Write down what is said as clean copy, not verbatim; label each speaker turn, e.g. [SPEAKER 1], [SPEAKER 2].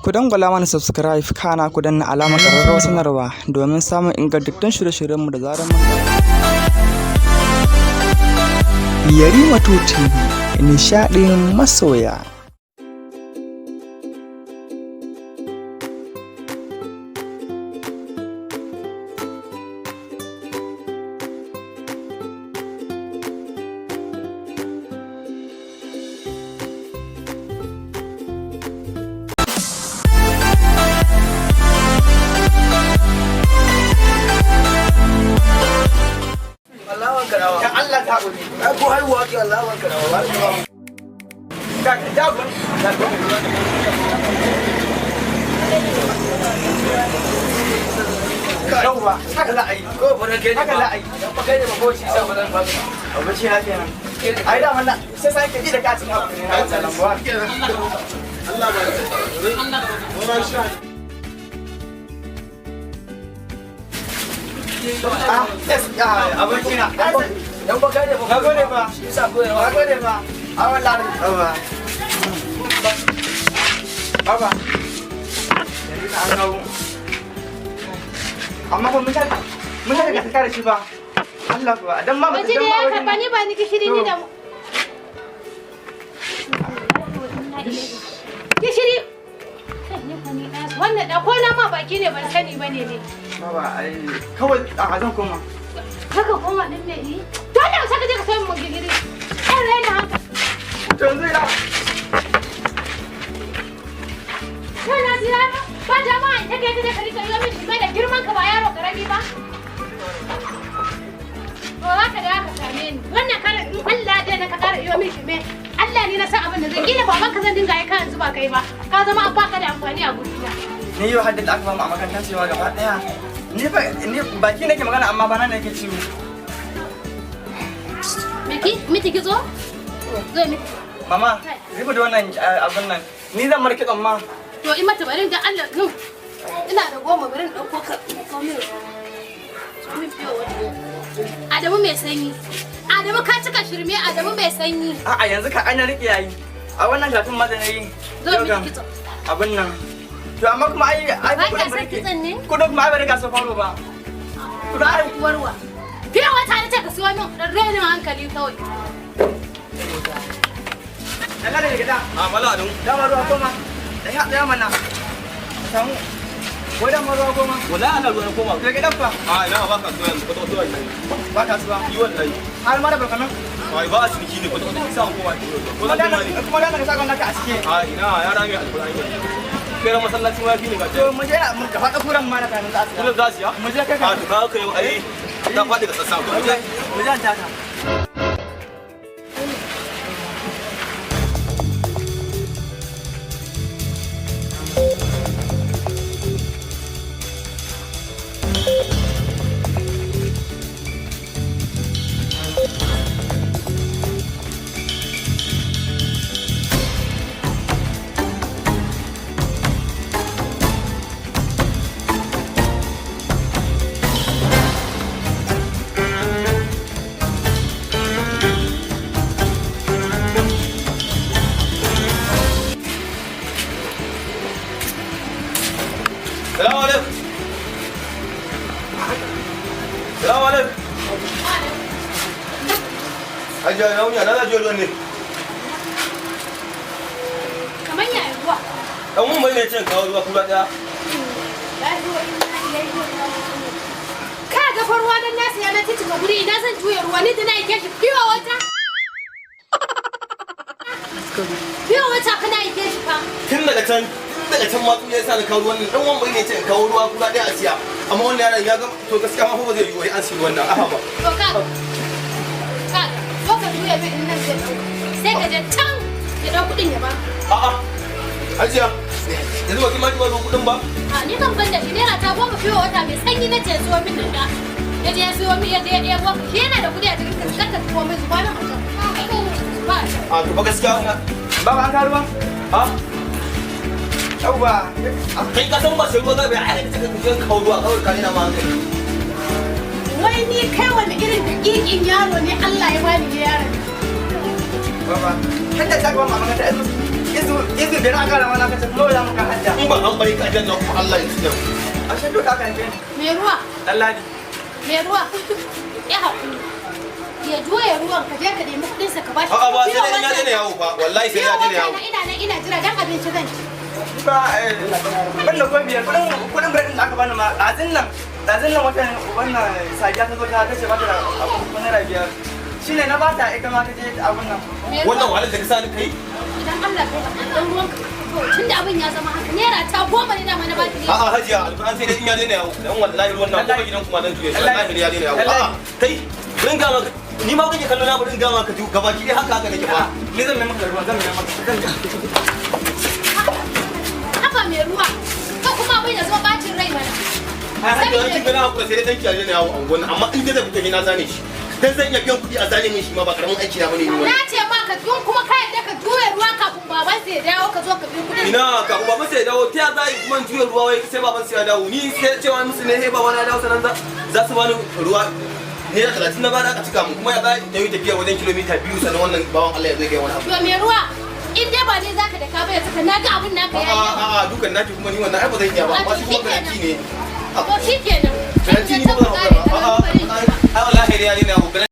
[SPEAKER 1] Ku dangwala mana subscribe kana ku danna alamar ƙararrawar sanarwa domin samun ingantattun shirye-shiryenmu da zarar mun Yarima 2 TV, nishaɗin masoya.
[SPEAKER 2] Ya Allah ta ƙuri, ya ko haihuwa ke Allah wanka da wa ka jago yauwa haka za a yi ko ba haka za a yi dan ba kai ne ba ko shi sa ba zan ba abinci na kenan ai da wannan sai sai ke ji da kacin abu ne na wannan lambuwa Allah ba Allah sha yes abinci na dan ba kai ne ba gode ba shi sa ko ba gode ba a wallahi baba amma ba mun ga ta kare shi ba Allah ba dan ma ba
[SPEAKER 3] dan ma ba ni ba ni gishiri ni da gishiri wannan da ko na ma baki ne ban sani bane ne
[SPEAKER 2] baba ai kawai a zan koma
[SPEAKER 3] haka koma din me yi to da saka je ka sai mun gishiri dan raina haka
[SPEAKER 2] to yanzu ina
[SPEAKER 3] kana jira ba jama'a take da kari ka yi miki mai da girman ka ba yaro karami ba to haka da haka same ni wannan kare in Allah dai na ka kara yi miki me Allah ne na san abin da zan kila baban ka zan dinga yi kan zuba kai ba ka zama an baka da amfani a gurina
[SPEAKER 2] ni yau haddin da aka ba mu a makarantar cewa gaba daya ni baki nake magana amma bana ne yake ciwo
[SPEAKER 3] miki ki zo zo miki
[SPEAKER 2] mama zuba da wannan abin nan ni zan marki don ma
[SPEAKER 3] to in mata barin dan Allah ina da goma barin dauko ka komai Adamu mai sanyi Adamu ka cika shirme Adamu mai sanyi
[SPEAKER 2] a'a yanzu ka ana rike yayi a wannan gatun ma da nayi
[SPEAKER 3] zo miki kitso
[SPEAKER 2] abin nan to amma kuma ai
[SPEAKER 3] ba ka san kitson ne
[SPEAKER 2] kudu kuma ai ba riga so faro ba kudu ai
[SPEAKER 3] warwa fiye wata ne ta ka siyo min dan renin hankali kawai
[SPEAKER 2] Allah da gida
[SPEAKER 4] a mala adun
[SPEAKER 2] da ma ruwa koma da mana samu wai da ma ruwa koma
[SPEAKER 4] wallahi ana ruwa koma
[SPEAKER 2] da gidan fa
[SPEAKER 4] a ina ba ka so yanzu ko to
[SPEAKER 2] ba ta suwa
[SPEAKER 4] yi wallahi
[SPEAKER 2] har ma da barkana
[SPEAKER 4] ai ba a ciniki ne ko to sai an koma ko
[SPEAKER 2] kuma
[SPEAKER 4] da
[SPEAKER 2] da kuma da ka saka naka a cike
[SPEAKER 4] a ina ya rami alqur'ani kai ran masallacin wafi ne ga
[SPEAKER 2] to mu je mu ka fada kuran ma da kan za su
[SPEAKER 4] kullum za su ya
[SPEAKER 2] mu je kai
[SPEAKER 4] a to ka kai ai ta fadi ga sassa ko
[SPEAKER 2] mu je ta ta
[SPEAKER 4] Salamu alaikum. Salamu alaikum. Hajiya na wuya na zaje ruwan ne.
[SPEAKER 3] kamar ya ruwa
[SPEAKER 4] Dan mun bai ne cin kawo ruwa kula daya.
[SPEAKER 3] ka ga farwa dan nasu yana ta cika guri ina zan juya ruwa ni da na yake shi biyo wata biyo wata kana yake shi fa
[SPEAKER 4] Tun daga can ma ya sa ni kawo ruwan nan dan mun bai ne cin kawo ruwa kula daya a siya. Amma wannan yaron ya ga to gaskiya ma fa ba zai yi wai an siya wannan aha ba.
[SPEAKER 3] to ka ko ka juya min in nan zai dauka sai ka je can ya dau kudin ya ba
[SPEAKER 4] A'a. Hajiya. Yanzu ba ki ma ki ba kudin ba?
[SPEAKER 3] a ni kan ban da shi naira ta goma fiye wata mai sanyi na ce zuwa min da ya je ya siyo min ya je ya ɗebo shi yana da kudi a cikin kaskar ta kuma mai zuba na mutum ba
[SPEAKER 4] A to ba gaskiya wannan.
[SPEAKER 2] baba an karuwa
[SPEAKER 4] Ha?
[SPEAKER 2] yauwa
[SPEAKER 4] Kai ka san ba sai ruwa zai ai ka cikin kawo ruwa kawai ka ina ma hankali.
[SPEAKER 3] wai ni kai wani irin da ƙiƙin yaro ne Allah ya bani ya yaron
[SPEAKER 2] baba kan da ta ga mama ta yanzu izu biyar aka rama na kace nawa za mu ka hajja.
[SPEAKER 4] In ba an bari ka ajiyar na kuma Allah ya tsina.
[SPEAKER 2] A shi duka kan ce.
[SPEAKER 3] Me ruwa?
[SPEAKER 2] Lalladi.
[SPEAKER 3] Me ruwa? Ya haƙuri. Ya juya ruwan ka je ka nemi kuɗin sa ka bashi.
[SPEAKER 4] A'a ba sai dai ina je ne yawo fa wallahi sai ya je ne yawo.
[SPEAKER 3] Ina nan ina jira dan abinci zan ci.
[SPEAKER 2] Ba wannan ko biyar kudin bread da aka bani ma dazin nan wata wannan sadiya ta zo ta ce mata da abu naira biyar. Shine na bata ita ma ta je abun nan.
[SPEAKER 4] Wannan wahalar da ka sa ni kai.
[SPEAKER 3] Idan Allah kai dan ruwan ka. To tunda abin ya zama haka naira ta 10 ne dama na baki ne.
[SPEAKER 4] A'a hajiya alquran sai dai in ya je ne yawo. Dan wallahi ruwan nan kuma gidan kuma dan juye. Wallahi ne ya je ne yawo. A'a kai rin ga maka ni ma kake kallo na bari in ga maka gabaki dai haka nake ba.
[SPEAKER 2] Ni zan mai maka ruwan zan mai maka.
[SPEAKER 3] Haba mai ruwa. Ka kuma abin ya zo bacin rai mana.
[SPEAKER 4] Hajiya kin ga na hakura sai dai dan kiyaye ne yawo angon amma in da zai fita ni na zane shi. Dan zan iya biyan kuɗi a zane min shi ma ba karamin aiki na bane ni
[SPEAKER 3] Na ce ma ka tun kuma ka yadda ka juya ruwa kafin baban sai ya dawo ka zo ka bi kuɗin.
[SPEAKER 4] ina kafin baban sai ya dawo ta za yi kuma juya ruwa wai sai baban sai ya dawo ni sai cewa musu ne sai baban ya dawo sanan za su bani ruwa ne da 30 na bada aka cika mu kuma ya za ta yi tafiya wajen kilomita 2 sannan wannan bawan Allah ya zo ya wani abu.
[SPEAKER 3] To mai ruwa in dai ba ne zaka da ka bai saka na ga abin naka yayi.
[SPEAKER 4] A'a dukan naki kuma ni wannan ai ba zan iya ba amma shi kuma garanti ne.
[SPEAKER 3] To shikenan.
[SPEAKER 4] Garanti ne ba. A'a wallahi ya ne na